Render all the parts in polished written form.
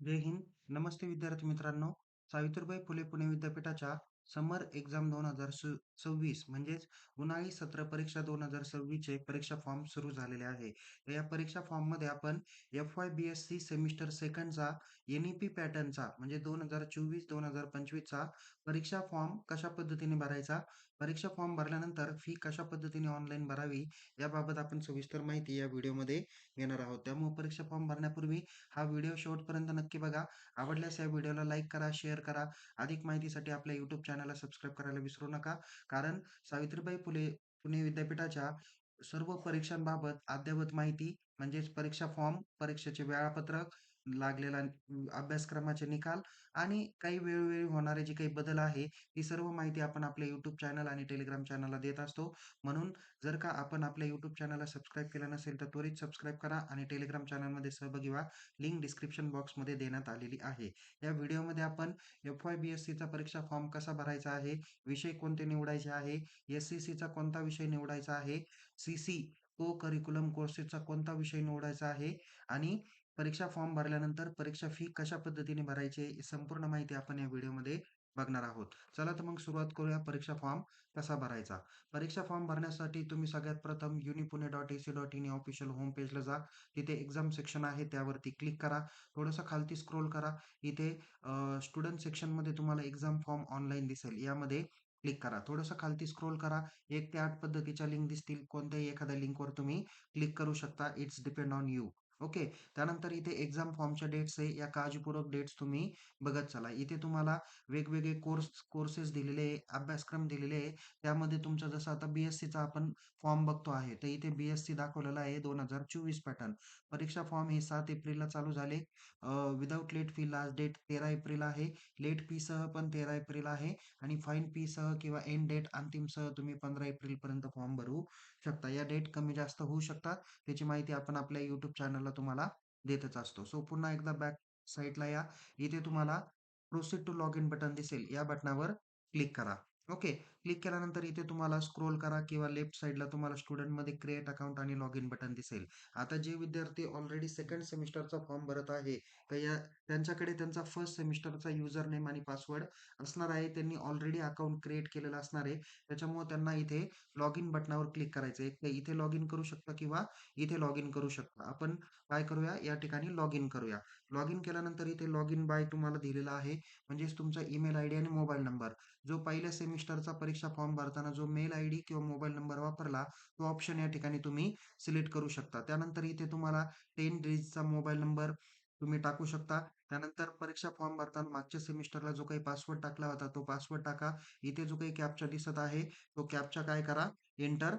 जय हिंद. नमस्ते विद्यार्थी मित्रांनो. सावित्रीबाई फुले पुणे विद्यापीठाच्या समर एक्झाम 2026 म्हणजेच उन्हाळी सत्र परीक्षा 2026 चे परीक्षा फॉर्म सुरू झालेले आहे. तर या परीक्षा फॉर्ममध्ये आपण एफ-वाय-बी-एस-सी सेमिस्टर सेकंडचा एन-ई-पी पॅटर्नचा म्हणजे 2024-2025 चा परीक्षा फॉर्म कशा पद्धतीने भरायचा, परीक्षा फॉर्म भरल्यानंतर फी कशा पद्धतीने ऑनलाईन भरावी, याबाबत आपण सविस्तर माहिती या व्हिडिओमध्ये घेणार आहोत. त्यामुळे परीक्षा फॉर्म भरण्यापूर्वी हा व्हिडिओ शेवटपर्यंत नक्की बघा. आवडल्यास या व्हिडिओला लाईक करा, शेअर करा. अधिक माहितीसाठी आपल्या YouTube चॅनलला सबस्क्राईब करायला विसरू नका. कारण सावित्रीबाई फुले पुणे विद्यापीठाच्या सर्व परीक्षांबाबत अद्ययावत माहिती म्हणजेच परीक्षा फॉर्म, परीक्षेचे वेळापत्रक, लागलेला अभ्यासक्रमाचे निकाल आणि काही वेळोवेळी होणारे जे काही बदल आहे, ही सर्व माहिती आपण आपल्या YouTube चॅनल आणि Telegram चॅनलला देत असतो. म्हणून जर का आपण आपल्या YouTube चॅनलला सबस्क्राईब केलं नसेल, तर त्वरित सबस्क्राईब करा आणि Telegram चॅनलमध्ये सहभागी व्हा. लिंक डिस्क्रिप्शन बॉक्समध्ये देण्यात आलेली आहे. या व्हिडिओमध्ये आपण एफ-वाय-बी-एस-सीचा परीक्षा फॉर्म कसा भरायचा आहे, विषय कोणते निवडायचे आहे, एस-सी-सीचा कोणता विषय निवडायचा आहे, सी-सी को-करिक्युलम कोर्सेसचा कोणता विषय निवडायचा आहे आणि परीक्षा फॉर्म भरल्यानंतर परीक्षा फी कशा पद्धतीने भरायची आहे, ही संपूर्ण माहिती आपण या व्हिडिओमध्ये बघणार आहोत. चला तर मग सुरुवात करूया परीक्षा फॉर्म कसा भरायचा. परीक्षा फॉर्म भरण्यासाठी तुम्ही सगळ्यात प्रथम unipune.ac.in या ऑफिशियल होम पेजला जा. तिथे एक्झाम सेक्शन आहे त्यावरती क्लिक करा. थोडंसं खालती स्क्रोल करा. इथे स्टुडंट सेक्शनमध्ये तुम्हाला एक्झाम फॉर्म ऑनलाईन दिसेल. यामध्ये क्लिक करा. थोडंसं खालती स्क्रोल करा. 1 ते 8 पद्धतीच्या लिंक दिसतील. कोणत्याही एखाद्या लिंकवर तुम्ही क्लिक करू शकता. It's depend on you. Okay. त्यानंतर इथे एक्झाम फॉर्मच्या डेट्स आहे. या काळजीपूर्वक डेट्स तुम्ही बघत चला. इथे तुम्हाला वेगवेगळे कोर्सेस दिलेले आहे, अभ्यासक्रम दिलेले आहे. त्यामध्ये तुमचं जसं आता बी-एस-सीचा आपण फॉर्म बघतो आहे. तर इथे बी-एस-सी दाखवलेला आहे 2024 पॅटर्न. परीक्षा फॉर्म हे 7 एप्रिलला चालू झाले. Without late fee last date 13 April आहे. लेट फीसह पण 13 एप्रिल आहे आणि फाईन फीसह किंवा एंड डेट अंतिमसह तुम्ही 15 एप्रिलपर्यंत फॉर्म भरू शकता. या डेट कमी जास्त होऊ शकतात. त्याची माहिती आपण आपल्या YouTube चॅनलला तुम्हाला देतच असतो. सो पुन्हा एकदा बॅक साइडला या. इथे तुम्हाला प्रोसीड टू लॉगिन बटन दिसेल. या बटनावर क्लिक करा. ओके. क्लिक केल्यानंतर इथे तुम्हाला स्क्रोल करा किंवा लेफ्ट साइडला तुम्हाला स्टुडंटमध्ये क्रिएट अकाउंट आणि लॉगिन बटन दिसेल. आता जे विद्यार्थी ऑलरेडी सेकंड सेमिस्टरचा फॉर्म भरत आहे, तर त्यांच्याकडे त्यांचा फर्स्ट सेमिस्टरचा युजर नेम आणि पासवर्ड असणार आहे. त्यांनी ऑलरेडी अकाउंट क्रिएट केलेलं असणार आहे. त्याच्यामुळे त्यांना इथे लॉगिन बटनावर क्लिक करायचं आहे. एक तर इथे लॉगिन करू शकता किंवा इथे लॉगिन करू शकता. आपण काय करूया, या ठिकाणी लॉगिन करूया. लॉगिन केल्यानंतर इथे लॉगिन बाय तुम्हाला दिलेला आहे. म्हणजेच तुमचा ईमेल आयडी आणि मोबाईल नंबर. जो पहिल्या सेमिस्टरचा परीक्षा फॉर्म भरताना जो मेल आयडी किंवा मोबाईल नंबर वापरला, तो ऑप्शन या ठिकाणी तुम्ही सिलेक्ट करू शकता. त्यानंतर इथे तुम्हाला 10 डिजिटचा मोबाईल नंबर तुम्ही टाकू शकता. त्यानंतर परीक्षा फॉर्म भरताना मागच्या सेमिस्टरला जो काही पासवर्ड टाकला होता, तो पासवर्ड टाका. इथे जो काही कॅप्चा दिसत आहे, तो कॅप्चा काय करा, एंटर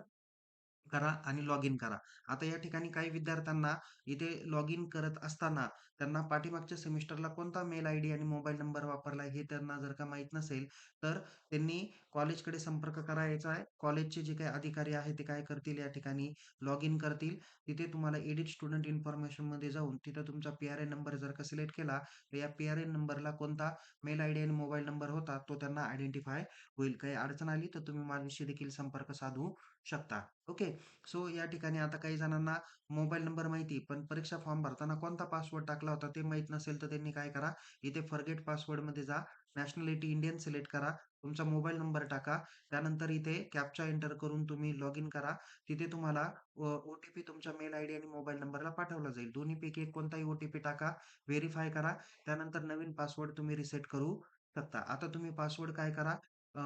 करा आणि लॉग इन करा. आता या ठिकाणी काही विद्यार्थ्यांना इथे लॉग इन करत असताना त्यांना पाठीमागच्या सेमिस्टरला कोणता मेल आयडी आणि मोबाईल नंबर वापरला हे त्यांना जर का माहीत नसेल, तर त्यांनी कॉलेजकडे संपर्क करायचा आहे. कॉलेजचे जे काही अधिकारी आहेत ते काय करतील, या ठिकाणी लॉग इन करतील. तिथे तुम्हाला एडिट स्टुडंट इन्फॉर्मेशनमध्ये जाऊन तिथं तुमचा पी-आर-एन नंबर जर का सिलेक्ट केला, तर या पी-आर-एन नंबरला कोणता मेल आयडी आणि मोबाईल नंबर होता, तो त्यांना आयडेंटिफाय होईल. काही अडचण आली तर तुम्ही माझ्याशी देखील संपर्क साधू शकता. ओके. सो या ठिकाणी आता काही जणांना मोबाईल नंबर माहिती, पण परीक्षा फॉर्म भरताना कोणता पासवर्ड टाकला होता ते माहीत नसेल, तर त्यांनी काय करा, इथे फॉरगेट पासवर्डमध्ये जा. नॅशनॅलिटी इंडियन सिलेक्ट करा. तुमचा मोबाईल नंबर टाका. त्यानंतर इथे कॅप्चा एंटर करून तुम्ही लॉग इन करा. तिथे तुम्हाला ओ-टी-पी तुमच्या मेल आयडी आणि मोबाईल नंबरला पाठवला जाईल. दोन्हीपैकी एक कोणताही ओ-टी-पी टाका. व्हेरिफाय करा. त्यानंतर नवीन पासवर्ड तुम्ही रिसेट करू शकता. आता तुम्ही पासवर्ड काय करा, अ,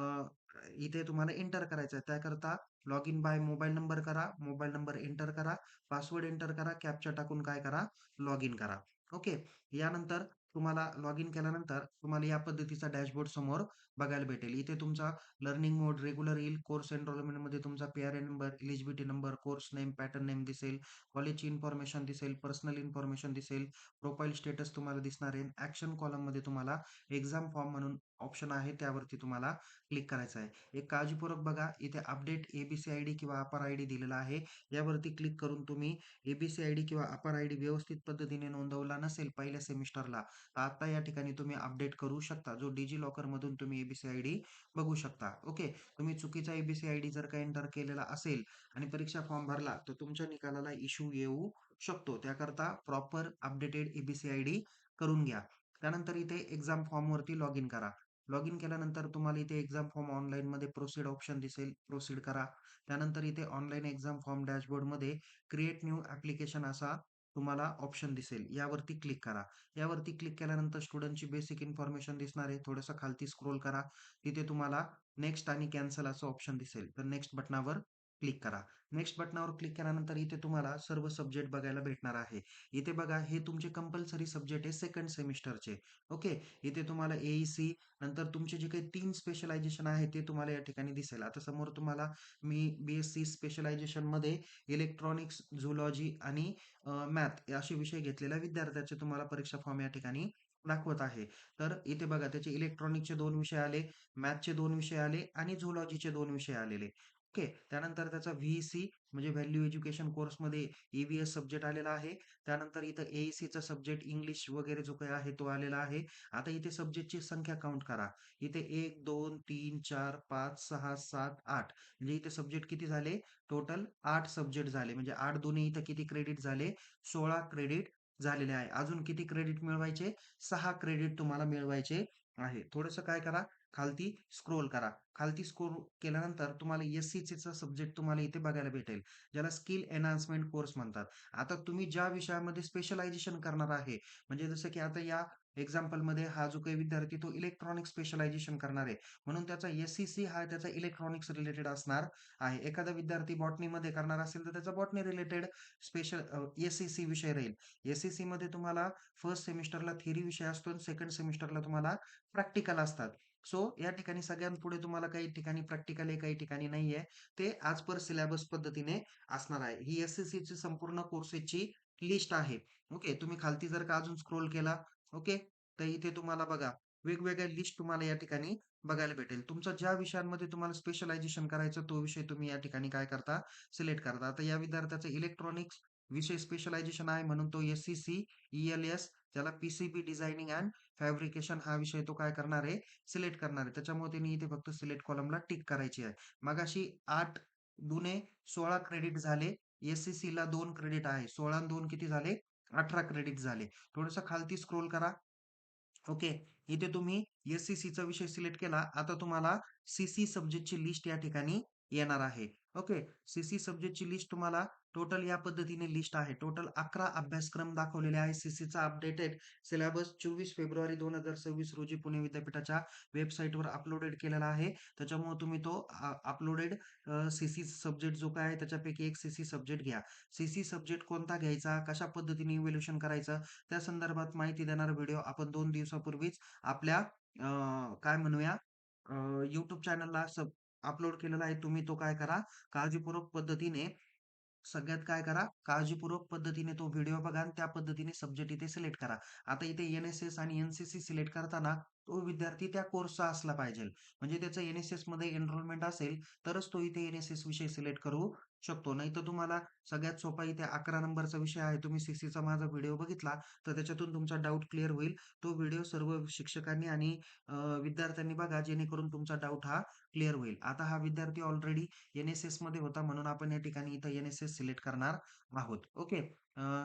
इथे तुम्हाला एंटर करायचा आहे. त्याकरता log in by mobile number करा. मोबाईल नंबर एंटर करा. पासवर्ड एंटर करा. कॅप्चा टाकून काय करा, लॉग इन करा. ओके. यानंतर तुम्हाला लॉग इन केल्यानंतर तुम्हाला या पद्धतीचा डॅशबोर्ड समोर बघायला भेटेल. इथे तुमचा लर्निंग मोड रेग्युलर येईल. कोर्स एनरोलमेंटमध्ये तुमचा P-R-N number, eligibility number, course name, pattern name दिसेल. कॉलेजची इन्फॉर्मेशन दिसेल. पर्सनल इन्फॉर्मेशन दिसेल. प्रोफाइल स्टेटस तुम्हाला दिसणार आहे. ॲक्शन कॉलममध्ये तुम्हाला एक्झाम फॉर्म म्हणून ऑप्शन आहे. त्यावरती तुम्हाला क्लिक करायचं आहे. एक काळजीपूर्वक बघा. इथे अपडेट ए-बी-सी आयडी किंवा अपर आयडी दिलेला आहे. यावरती क्लिक करून तुम्ही ए-बी-सी आयडी किंवा अपर आयडी व्यवस्थित पद्धतीने नोंदवला नसेल पहिल्या सेमिस्टरला, तर आता या ठिकाणी तुम्ही अपडेट करू शकता. जो डिजिलॉकरमधून तुम्ही ए-बी-सी आयडी बघू शकता. ओके. तुम्ही चुकीचा ए-बी-सी आयडी जर का एंटर केलेला असेल आणि परीक्षा फॉर्म भरला, तर तुमच्या निकालाला इश्यू येऊ शकतो. त्याकरता प्रॉपर अपडेटेड ए आयडी करून घ्या. त्यानंतर इथे एक्झाम फॉर्मवरती लॉग इन करा. लॉग इन केल्यानंतर तुम्हाला इथे एक्झाम फॉर्म ऑनलाईनमध्ये प्रोसीड ऑप्शन दिसेल. प्रोसीड करा. त्यानंतर इथे ऑनलाईन एक्झाम फॉर्म डॅशबोर्डमध्ये क्रिएट न्यू ॲप्लिकेशन असा तुम्हाला ऑप्शन दिसेल. यावरती क्लिक करा. यावरती क्लिक केल्यानंतर स्टुडंटची बेसिक इन्फॉर्मेशन दिसणार आहे. थोडंसं खालती स्क्रोल करा. तिथे तुम्हाला नेक्स्ट आणि कॅन्सल असं ऑप्शन दिसेल. तर नेक्स्ट बटनावर क्लिक करा. नेक्स्ट बटनावर क्लिक केल्यानंतर इथे तुम्हाला सर्व सब्जेक्ट बघायला भेटणार आहे. इथे बघा हे तुमचे कंपल्सरी सब्जेक्ट आहे सेकंड सेमिस्टरचे. ओके. इथे तुम्हाला ए नंतर तुमचे जे काही 3 स्पेशलायझेशन आहे ते तुम्हाला या ठिकाणी दिसेल. आता समोर तुम्हाला मी बी-एस-सी स्पेशलायझेशनमध्ये इलेक्ट्रॉनिक्स, झूलॉजी आणि मॅथ असे विषय घेतलेल्या विद्यार्थ्याचे तुम्हाला परीक्षा फॉर्म या ठिकाणी दाखवत आहे. तर इथे बघा त्याचे इलेक्ट्रॉनिकचे 2 विषय आले, मॅथचे 2 विषय आले आणि झूलॉजीचे 2 विषय आलेले. ओके. त्यानंतर त्याचा व्ही-ई-सी म्हणजे व्हॅल्यू एज्युकेशन कोर्समध्ये ई सब्जेक्ट आलेला आहे. त्यानंतर इथं ए-ई-सीचा सब्जेक्ट इंग्लिश वगैरे जो काही आहे तो आलेला आहे. आता इथे सब्जेक्टची संख्या काउंट करा. इथे 1, 2, 3, 4, 5, 6, 7, 8 म्हणजे इथे सब्जेक्ट किती झाले? टोटल 8 सब्जेक्ट झाले. म्हणजे 8 दुनी इथं किती क्रेडिट झाले? 16 क्रेडिट झालेले आहे. अजून किती क्रेडिट मिळवायचे? 6 क्रेडिट तुम्हाला मिळवायचे आहे. थोडंसं काय करा, खालती स्क्रोल करा. खालती स्क्रोल केल्यानंतर तुम्हाला एस-सी-चा सब्जेक्ट तुम्हाला इथे बघायला भेटेल, ज्याला स्किल एन्हान्समेंट कोर्स म्हणतात. आता तुम्ही ज्या विषयामध्ये स्पेशलायझेशन करणार आहे, म्हणजे जसं की आता या एक्झाम्पलमध्ये हा जो काही विद्यार्थी तो इलेक्ट्रॉनिक स्पेशलायझेशन करणार आहे. म्हणून त्याचा एस-सी-सी हा त्याचा इलेक्ट्रॉनिक्स रिलेटेड असणार आहे. एखादा विद्यार्थी बॉटनीमध्ये करणार असेल, तर त्याचा बॉटनी रिलेटेड स्पेशल एस-सी-सी विषय राहील. एस-सी-सीमध्ये तुम्हाला फर्स्ट सेमिस्टरला थिअरी विषय असतो आणि सेकंड सेमिस्टरला तुम्हाला प्रॅक्टिकल असतात. सो या ठिकाणी सगळ्यांपुढे तुम्हाला काही ठिकाणी प्रॅक्टिकल आहे, काही ठिकाणी नाहीये. ते ॲज पर सिलॅबस पद्धतीने असणार आहे. ही एस-सी-सीची संपूर्ण कोर्सेसची लिस्ट आहे. ओके. तुम्ही खालती जर का अजून स्क्रोल केला, ओके, तर इथे तुम्हाला बघा वेगवेगळ्या लिस्ट तुम्हाला या ठिकाणी बघायला भेटेल. तुमचा ज्या विषयांमध्ये तुम्हाला स्पेशलायझेशन करायचं तो विषय तुम्ही या ठिकाणी काय करता, सिलेक्ट करता. आता या विद्यार्थ्याचं इलेक्ट्रॉनिक्स विषय स्पेशलायझेशन आहे म्हणून तो एस-सी-सी, ई-एल-एस त्याला पी डिझायनिंग एंड फॅब्रिकेशन हा विषय तो काय करणार आहे, सिलेक्ट करणार आहे. त्याच्यामुळे त्यांनी इथे फक्त सिलेक्ट कॉलमला टिक करायची आहे. मगाशी 8 दुने 16 क्रेडिट झाले. एस-सी-सीला 2 क्रेडिट आहे. 16 आणि 2 किती झाले? 18 क्रेडिट झाले. थोडंसं खालती स्क्रोल करा. ओके. इथे तुम्ही एस-सी-सीचा विषय सिलेक्ट केला. आता तुम्हाला सी-सी सब्जेक्टची लिस्ट या ठिकाणी येणार आहे. ओके. सी-सी सब्जेक्टची लिस्ट तुम्हाला टोटल या पद्धतीने लिस्ट आहे. टोटल 11 अभ्यासक्रम दाखवलेले आहे. सी-सीचा अपडेटेड सिलेबस 24 फेब्रुवारी 2026 रोजी पुणे विद्यापीठाच्या वेबसाईटवर अपलोडेड केलेला आहे. त्याच्यामुळे तुम्ही तो अपलोडेड सी-सी सब्जेक्ट जो काय आहे त्याच्यापैकी एक सी-सी सब्जेक्ट घ्या. सी-सी सब्जेक्ट कोणता घ्यायचा, कशा पद्धतीने इव्हॅल्युएशन करायचं त्या संदर्भात माहिती देणारा व्हिडिओ आपण 2 दिवसापूर्वीच आपल्या काय म्हणूया YouTube चॅनलला अपलोड केलेला आहे. तुम्ही तो काय करा, काळजीपूर्वक पद्धतीने सगळ्यात काय करा, काळजीपूर्वक पद्धतीने तो व्हिडिओ बघा आणि त्या पद्धतीने सब्जेक्ट इथे सिलेक्ट करा. आता इथे एन-एस-एस आणि एन-सी-सी सिलेक्ट करताना तो विद्यार्थी त्या कोर्सचा असला पाहिजे. म्हणजे त्याचं एन-एस-एसमध्ये एनरोलमेंट असेल, तरच तो इथे एन-एस-एस विषय सिलेक्ट करू शकतो. नाहीतर तुम्हाला सगळ्यात सोपा इथे 11 नंबरचा विषय आहे. तुम्ही सी-सीचा माझा व्हिडिओ बघितला, तर त्याच्यातून तुमचा डाऊट क्लिअर होईल. तो व्हिडिओ सर्व शिक्षकांनी आणि विद्यार्थ्यांनी बघा, जेणेकरून तुमचा डाऊट हा क्लिअर होईल. आता हा विद्यार्थी ऑलरेडी एन-एस-एसमध्ये होता म्हणून आपण या ठिकाणी इथं एन-एस-एस सिलेक्ट करणार आहोत. ओके.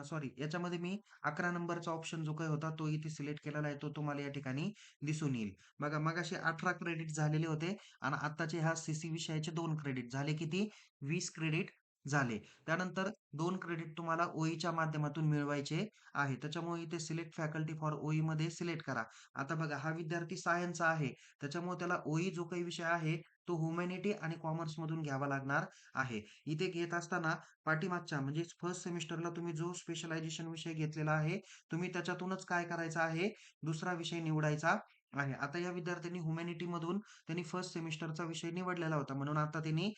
सॉरी याच्यामध्ये मी 11 नंबरचा ऑप्शन जो काही होता तो इथे सिलेक्ट केलेला आहे. तो तुम्हाला या ठिकाणी दिसून येईल. बघा मगाशी 18 क्रेडिट झालेले होते आणि आत्ताचे ह्या सी विषयाचे 2 क्रेडिट झाले किती? 20 क्रेडिट झाले. त्यानंतर 2 क्रेडिट तुम्हाला ओ माध्यमातून मिळवायचे आहे. त्याच्यामुळे इथे सिलेक्ट फॅकल्टी फॉर मध्ये सिलेक्ट करा. आता बघा हा विद्यार्थी सायन्सचा आहे. त्याच्यामुळे त्याला जो काही विषय आहे तो ह्युमॅनिटी आणि कॉमर्समधून घ्यावा लागणार आहे. इथे घेत असताना पाठीमागच्या म्हणजे फर्स्ट सेमिस्टरला तुम्ही जो स्पेशलायझेशन विषय घेतलेला आहे, तुम्ही त्याच्यातूनच काय करायचं आहे, दुसरा विषय निवडायचा आहे. आता या विद्यार्थ्यांनी ह्युमॅनिटीमधून त्यांनी फर्स्ट सेमिस्टरचा विषय निवडलेला होता. म्हणून आता त्यांनी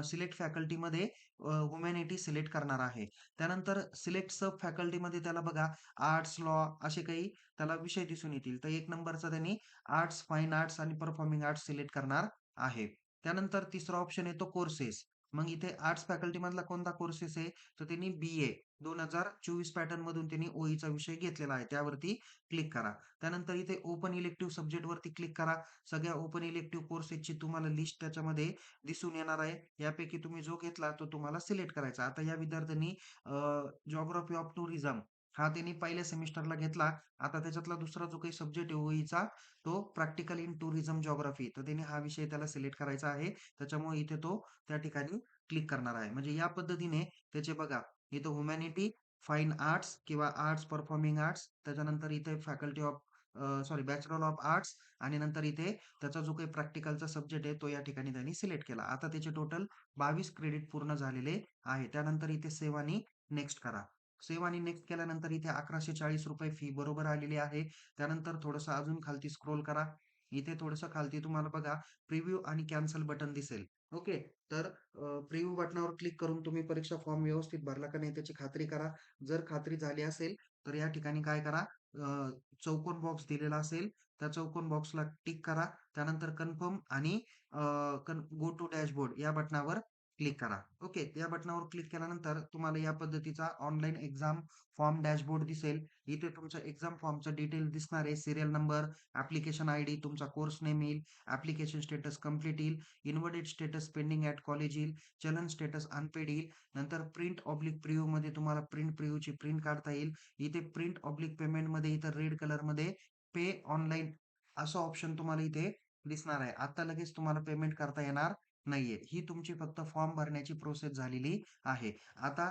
सिलेक्ट फॅकल्टीमध्ये ह्युमॅनिटी सिलेक्ट करणार आहे. त्यानंतर सिलेक्ट सब फॅकल्टीमध्ये त्याला बघा आर्ट्स, लॉ असे काही त्याला विषय दिसून येतील. तर 1 नंबरचा त्यांनी आर्ट्स, फाईन आर्ट्स आणि परफॉर्मिंग आर्ट्स सिलेक्ट करणार आहे. त्यानंतर तिसरा ऑप्शन येतो कोर्सेस. मग इथे आर्ट्स फॅकल्टीमधला कोणता कोर्सेस आहे? तर त्यांनी बी-ए 2024 पॅटर्नमधून त्यांनी ओ-ईचा विषय घेतलेला आहे. त्यावरती क्लिक करा. त्यानंतर इथे ओपन इलेक्टिव्ह सब्जेक्टवरती क्लिक करा. सगळ्या ओपन इलेक्टिव्ह कोर्सेसची तुम्हाला लिस्ट त्याच्यामध्ये दिसून येणार आहे. यापैकी तुम्ही जो घेतला तो तुम्हाला सिलेक्ट करायचा. आता या विद्यार्थ्यांनी जिओग्राफी ऑफ टुरिझम हा त्यांनी पहिल्या सेमिस्टरला घेतला. आता त्याच्यातला दुसरा जो काही सब्जेक्ट आहे ओ-ईचा तो प्रॅक्टिकल इन टुरिझम जिओग्राफी. तर त्यांनी हा विषय त्याला सिलेक्ट करायचा आहे. त्याच्यामुळे इथे तो त्या ठिकाणी क्लिक करणार आहे. म्हणजे या पद्धतीने त्याचे बघा इथं ह्युमॅनिटी, फाईन आर्ट्स किंवा आर्ट्स परफॉर्मिंग आर्ट्स त्याच्यानंतर इथे faculty of sorry bachelor of arts आणि नंतर इथे त्याचा जो काही प्रॅक्टिकलचा सब्जेक्ट आहे तो या ठिकाणी त्यांनी सिलेक्ट केला. आता त्याचे टोटल 22 क्रेडिट पूर्ण झालेले आहे. त्यानंतर इथे सेव्ह आणि नेक्स्ट करा. सेव्ह आणि नेक्स्ट केल्यानंतर इथे ₹1140 फी बरोबर आलेली आहे. त्यानंतर थोडंसं अजून खालती स्क्रोल करा. इथे थोडंसं खालती तुम्हाला बघा प्रिव्ह्यू आणि कॅन्सल बटन दिसेल. ओके. तर प्रिव्ह्यू बटनावर क्लिक करून तुम्ही परीक्षा फॉर्म व्यवस्थित भरला का नाही त्याची खात्री करा. जर खात्री झाली असेल, तर या ठिकाणी काय करा चौकोन बॉक्स दिलेला असेल, त्या चौकोन बॉक्सला टिक करा. त्यानंतर कन्फर्म आणि गो टू डॅशबोर्ड या बटनावर क्लिक करा. ओके. या बटनावर क्लिक केल्यानंतर तुम्हाला या पद्धतीचा ऑनलाईन एक्झाम फॉर्म डॅशबोर्ड दिसेल. इथे तुमचं एक्झाम फॉर्मचं डिटेल दिसणार आहे. सीरियल नंबर, ॲप्लिकेशन आयडी, तुमचा कोर्स नेम येईल, ॲप्लिकेशन स्टेटस कंप्लीट येईल, इन्व्हॉलिड स्टेटस पेंडिंग ॲट कॉलेज येईल, चलन स्टेटस अनपेड येईल. नंतर प्रिंट ऑब्लिक प्रिव्ह्यूमध्ये तुम्हाला प्रिंट प्रिव्ह्यूची प्रिंट काढता येईल. इथे प्रिंट ऑब्लिक पेमेंटमध्ये इथं रेड कलरमध्ये पे ऑनलाईन असं ऑप्शन तुम्हाला इथे दिसणार आहे. आता लगेच तुम्हाला पेमेंट करता येणार नाहीये. ही तुमची फक्त फॉर्म भरण्याची प्रोसेस झालेली आहे. आता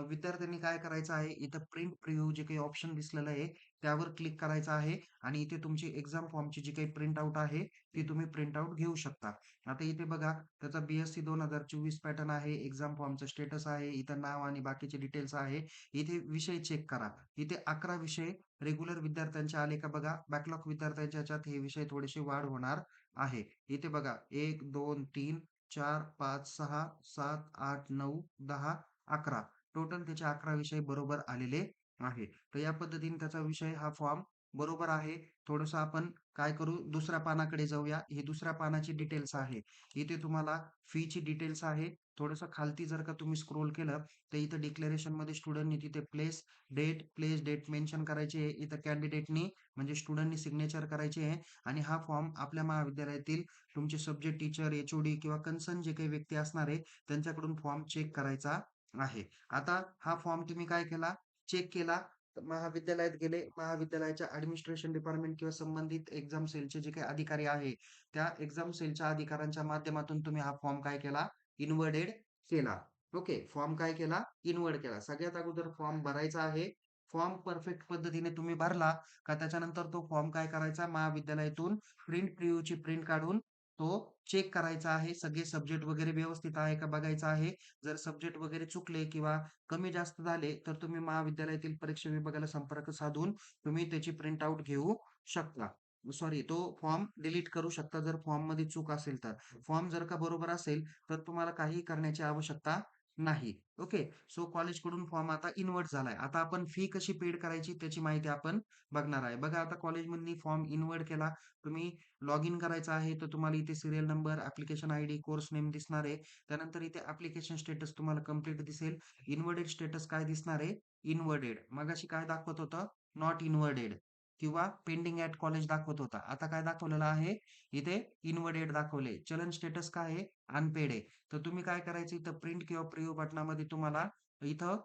विद्यार्थ्यांनी काय करायचं आहे, इथं प्रिंट प्रिव्ह्यू जे काही ऑप्शन दिसलेलं आहे, त्यावर क्लिक करायचं आहे आणि इथे तुमची एक्झाम फॉर्मची जी काही प्रिंट आउट आहे, ती तुम्ही प्रिंट आउट घेऊ शकता. आता इथे बघा त्याचा बी-एससी 2024 पॅटर्न आहे, एक्झाम फॉर्मचं स्टेटस आहे, इथं नाव आणि बाकीचे डिटेल्स आहे. इथे विषय चेक करा. इथे 11 विषय रेग्युलर विद्यार्थ्यांचे आले का बघा, बॅकलॉग विद्यार्थ्यांच्या ह्याच्यात हे विषय थोडेसे वाढ होणार आहे. इथे बघा 1, 2, 3, 4, 5, 6, 7, 8, 9, 10, 11 टोटल त्याचे 11 विषय बरोबर आलेले आहे. तर या पद्धतीने त्याचा विषय हा फॉर्म बरोबर आहे. थोडंसं आपण काय करू दुसऱ्या पानाकडे जाऊया. ही दुसऱ्या पानाची डिटेल्स आहे. इथे तुम्हाला फीची डिटेल्स आहे. थोडंसं खालती जर का तुम्ही स्क्रोल केलं, तर इथं डिक्लेरेशनमध्ये स्टुडंटनी तिथे प्लेस डेट मेन्शन करायची आहे. इथं कॅन्डिडेटनी म्हणजे स्टुडंटनी सिग्नेचर करायची आहे आणि हा फॉर्म आपल्या महाविद्यालयातील तुमचे सब्जेक्ट टीचर, एच-ओ-डी किंवा कन्सर्न जे काही व्यक्ती असणार आहे, त्यांच्याकडून फॉर्म चेक करायचा आहे. आता हा फॉर्म तुम्ही काय केला, चेक केला, तर महाविद्यालयात गेले. महाविद्यालयाच्या ॲडमिनिस्ट्रेशन डिपार्टमेंट किंवा संबंधित एक्झाम सेलचे जे काही अधिकारी आहे, त्या एक्झाम सेलच्या अधिकाऱ्यांच्या माध्यमातून तुम्ही हा फॉर्म काय केला, इन्व्हर्टेड केला. ओके. फॉर्म काय केला, इन्व्हर्ट केला. सगळ्यात अगोदर फॉर्म भरायचा आहे. फॉर्म परफेक्ट पद्धतीने तुम्ही भरला का त्याच्यानंतर तो फॉर्म काय करायचा महाविद्यालयातून प्रिंट प्रिव्ह्यूची प्रिंट काढून तो चेक करायचा आहे. सगळे सब्जेक्ट वगैरे व्यवस्थित आहे का बघायचं आहे. जर सब्जेक्ट वगैरे चुकले किंवा कमी जास्त झाले, तर तुम्ही महाविद्यालयातील परीक्षा विभागाला संपर्क साधून तुम्ही त्याची प्रिंट आउट घेऊ शकता. सॉरी तो फॉर्म डिलीट करू शकता जर फॉर्ममध्ये चूक असेल तर. फॉर्म जर का बरोबर असेल, तर तुम्हाला काहीही करण्याची आवश्यकता नाही. ओके. सो कॉलेजकडून फॉर्म आता इन्व्हर्ट झालाय. आता आपण फी कशी पेड करायची त्याची माहिती आपण बघणार आहे. बघा आता कॉलेजमधनी फॉर्म इन्व्हर्ट केला. तुम्ही लॉग इन करायचं आहे, तर तुम्हाला इथे serial number, application ID, course name दिसणार आहे. त्यानंतर इथे ॲप्लिकेशन स्टेटस तुम्हाला कंप्लीट दिसेल. इन्व्हर्टेड स्टेटस काय दिसणार आहे? इन्व्हर्टेड. मगाशी काय दाखवत होतं? नॉट इन्व्हर्टेड किंवा पेंडिंग ॲट कॉलेज दाखवत होता. आता काय दाखवलेलं आहे? इथे इन्व्हर्टेड दाखवले. चलन स्टेटस काय आहे? अनपेड आहे. तर तुम्ही काय करायचं इथं प्रिंट किंवा प्रिव्ह्यू बटनामध्ये तुम्हाला इथं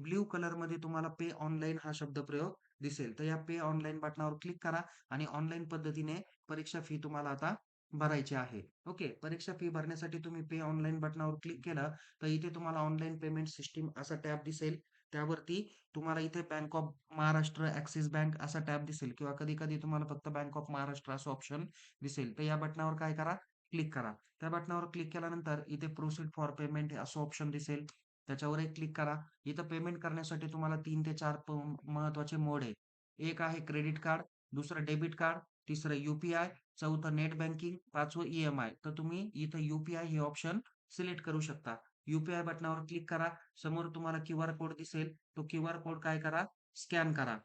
ब्लू कलरमध्ये तुम्हाला पे ऑनलाईन हा शब्दप्रयोग दिसेल. तर या पे ऑनलाईन बटनावर क्लिक करा आणि ऑनलाईन पद्धतीने परीक्षा फी तुम्हाला आता भरायची आहे. ओके. परीक्षा फी भरण्यासाठी तुम्ही पे ऑनलाईन बटनावर क्लिक केलं, तर इथे तुम्हाला ऑनलाईन पेमेंट सिस्टम असा टॅब दिसेल. त्यावरती तुम्हाला इथे bank of Maharashtra, axis bank असा टॅब दिसेल किंवा कधी-कधी तुम्हाला फक्त बँक ऑफ महाराष्ट्र असं ऑप्शन दिसेल. तर या बटनावर काय करा, क्लिक करा. त्या बटनावर क्लिक केल्यानंतर इथे प्रोसीड फॉर पेमेंट असं ऑप्शन दिसेल. त्याच्यावर एक क्लिक करा. इथं पेमेंट करण्यासाठी तुम्हाला 3 ते 4 महत्त्वाचे मोड आहे. एक आहे क्रेडिट कार्ड, दुसरं डेबिट कार्ड, तिसरं यू-पी-आय, चौथं नेट बँकिंग, पाचवं ई-एम-आय. तर तुम्ही इथं यू-पी-आय हे ऑप्शन सिलेक्ट करू शकता. यू-पी-आय बटनावर क्लिक करा. समोर तुम्हाला क्यूआर कोड दिसेल. तो क्यूआर कोड काय करा, स्कॅन करा.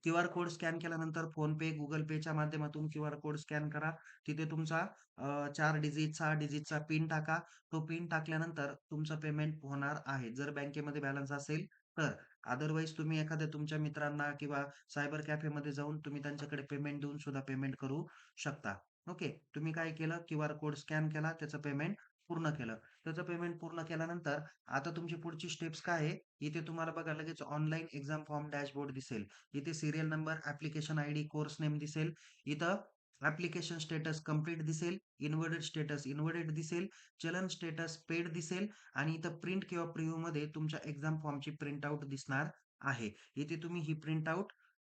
क्यूआर कोड स्कॅन केल्यानंतर फोनपे, Google पेच्या माध्यमातून क्यूआर कोड स्कॅन करा. तिथे तुमचा 4 डिजिट, 6 डिजिटचा पिन टाका. तो पिन टाकल्यानंतर तुमचं पेमेंट होणार आहे. जर बँकेमध्ये बॅलन्स असेल तर. अदरवाईज तुम्ही एखाद्या तुमच्या मित्रांना किंवा सायबर कॅफेमध्ये जाऊन तुम्ही त्यांच्याकडे पेमेंट देऊन सुद्धा पेमेंट करू शकता. ओके. तुम्ही काय केलं क्यूआर कोड स्कॅन केला, त्याचं पेमेंट पूर्ण केलं. त्याचं पेमेंट पूर्ण केल्यानंतर आता तुमची पुढची स्टेप्स काय आहे? इथे तुम्हाला बघा लगेच ऑनलाईन एक्झाम फॉर्म डॅशबोर्ड दिसेल. इथे serial number, application ID, course name दिसेल. इथं ॲप्लिकेशन स्टेटस कंप्लीट दिसेल, इन्व्हॉलिड स्टेटस इन्व्हॉलिड दिसेल, चलन स्टेटस पेड दिसेल आणि इथं प्रिंट किंवा प्रिव्ह्यूमध्ये तुमच्या एक्झाम फॉर्मची प्रिंटआउट दिसणार आहे. इथे तुम्ही ही प्रिंटआउट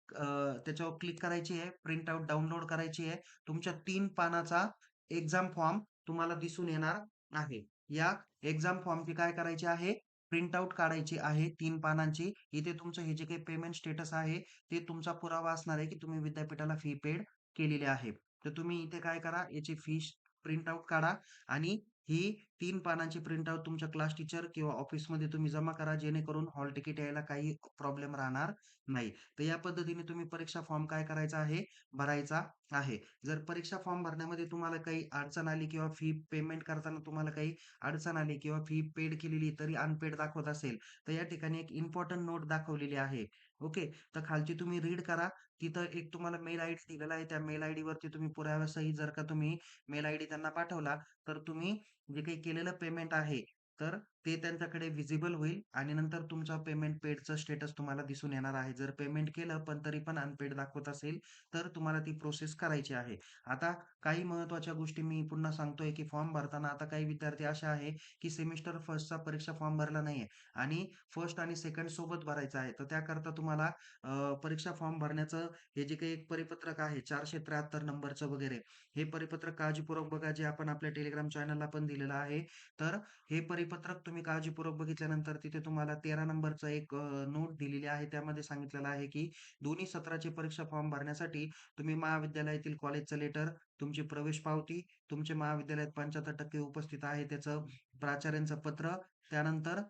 त्याच्यावर क्लिक करायची आहे, प्रिंटआउट डाउनलोड करायची आहे. तुमच्या 3 पानाचा एक्झाम फॉर्म तुम्हाला दिसून येणार आहे. या एक्झाम फॉर्मची काय करायची आहे? प्रिंटआउट काढायची आहे 3 पानांची. इथे तुमचं हे जे काही पेमेंट स्टेटस आहे, ते तुमचा पुरावा असणार आहे, की तुम्ही विद्यापीठाला फी पेड केलेली आहे. तर तुम्ही इथे काय करा, याची फी प्रिंटआउट काढा आणि ही 3 पानांची प्रिंटआउट तुमच्या क्लास टीचर किंवा ऑफिसमध्ये तुम्ही जमा करा, जेणेकरून हॉल तिकीट यायला काही प्रॉब्लेम राहणार नाही. तर या पद्धतीने तुम्ही परीक्षा फॉर्म काय करायचा आहे? भरायचा आहे. जर परीक्षा फॉर्म भरण्यामध्ये तुम्हाला काही अडचण आली किंवा फी पेमेंट करताना तुम्हाला काही अडचण आली किंवा फी पेड केलेली तरी अनपेड दाखवत असेल, तर या ठिकाणी एक इम्पोर्टंट नोट दाखवलेली आहे. ओके. तर खालची तुम्ही रीड करा. तिथं एक तुम्हाला मेल आयडी दिलेला आहे. त्या मेल आयडीवरती तुम्ही पुराव्यासहित जर का तुम्ही मेल आयडी त्यांना पाठवला, तर तुम्ही जे काही केलेलं पेमेंट आहे, तर ते त्यांच्याकडे व्हिजिबल होईल आणि नंतर तुमचा पेमेंट पेडचं स्टेटस तुम्हाला दिसून येणार आहे. जर पेमेंट केलं, पण तरी पण अनपेड दाखवत असेल, तर तुम्हाला ती प्रोसेस करायची आहे. आता काही महत्त्वाच्या गोष्टी मी पुन्हा सांगतोय, की फॉर्म भरताना आता काही विद्यार्थी असे आहे, की सेमिस्टर फर्स्टचा परीक्षा फॉर्म भरला नाहीये आणि फर्स्ट आणि सेकंड सोबत भरायचा आहे. तर त्याकरता तुम्हाला परीक्षा फॉर्म भरण्याचं हे जे काही एक परिपत्रक आहे 473 नंबरचं वगैरे, हे परिपत्रक काळजीपूर्वक बघा, जे आपण आपल्या टेलिग्राम चॅनलला पण दिलेलं आहे. तर हे परिपत्रक तुम्ही काळजीपूर्वक बघितल्यानंतर तिथे तुम्हाला 13 नंबरचं एक नोट दिलेली आहे. त्यामध्ये सांगितलेलं आहे, की दोन्ही सत्राची परीक्षा फॉर्म भरण्यासाठी तुम्ही महाविद्यालयातील कॉलेजचं लेटर, तुमची प्रवेश पावती, तुमचे महाविद्यालयात 75% उपस्थित आहे त्याचं प्राचार्यांचं पत्र, त्यानंतर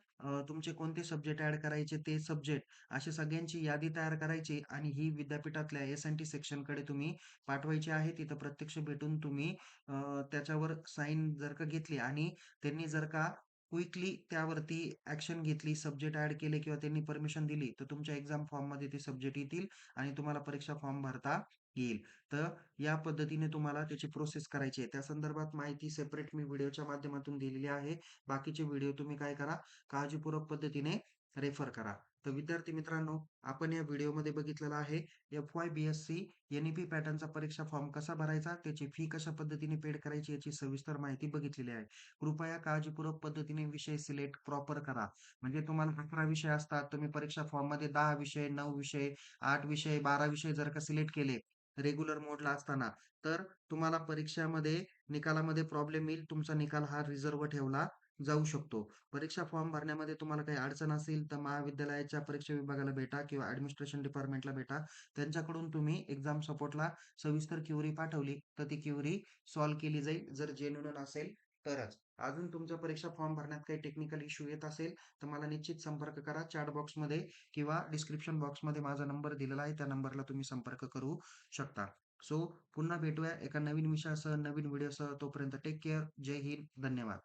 तुमचे कोणते सब्जेक्ट ॲड करायचे ते सब्जेक्ट, अशा सगळ्यांची यादी तयार करायची आणि ही विद्यापीठातल्या एस-एन-टी सेक्शनकडे तुम्ही पाठवायची आहे. तिथं प्रत्यक्ष भेटून तुम्ही त्याच्यावर साइन जर का घेतली आणि त्यांनी जर का क्विकली त्यावरती ॲक्शन घेतली, सब्जेक्ट ॲड केले किंवा त्यांनी परमिशन दिली, तर तुमच्या एक्झाम फॉर्ममध्ये ते सब्जेक्ट येतील आणि तुम्हाला परीक्षा फॉर्म भरता येईल. तर या पद्धतीने तुम्हाला त्याची प्रोसेस करायची आहे. त्या संदर्भात माहिती सेपरेट मी व्हिडिओच्या माध्यमातून दिलेली आहे. बाकीचे व्हिडिओ तुम्ही काय करा, काळजीपूर्वक पद्धतीने रेफर करा. तर विद्यार्थी मित्रांनो, आपण या व्हिडिओमध्ये बघितलेलं आहे एफ-वाय बी-एस-सी एन-ई-पी पॅटर्नचा परीक्षा फॉर्म कसा भरायचा, त्याची फी कशा पद्धतीने पेड करायची याची सविस्तर माहिती बघितलेली आहे. कृपया काळजीपूर्वक पद्धतीने विषय सिलेक्ट प्रॉपर करा. म्हणजे तुम्हाला 11 विषय असतात. तुम्ही परीक्षा फॉर्ममध्ये 10 विषय, 9 विषय, 8 विषय, 12 विषय जर का सिलेक्ट केले रेग्युलर मोडला असताना, तर तुम्हाला परीक्षामध्ये निकालामध्ये प्रॉब्लेम येईल. तुमचा निकाल हा रिझर्व्ह ठेवला जाऊ शकतो. परीक्षा फॉर्म भरण्यामध्ये तुम्हाला काही अडचण असेल, तर महाविद्यालयाच्या परीक्षा विभागाला भेटा किंवा ॲडमिनिस्ट्रेशन डिपार्टमेंटला भेटा. त्यांच्याकडून तुम्ही एक्झाम सपोर्टला सविस्तर क्वेरी पाठवली, तर ती क्वेरी सॉल्व्ह केली जाईल, जर जेन्युइन असेल तरच. अजून तुमचा परीक्षा फॉर्म भरण्यात काही टेक्निकल इश्यू येत असेल, तर मला निश्चित संपर्क करा. चॅट बॉक्समध्ये किंवा डिस्क्रिप्शन बॉक्समध्ये माझा नंबर दिलेला आहे. त्या नंबरला तुम्ही संपर्क करू शकता. सो पुन्हा भेटूया एका नवीन विषयासह, नवीन व्हिडिओसह. तोपर्यंत टेक केअर. जय हिंद. धन्यवाद.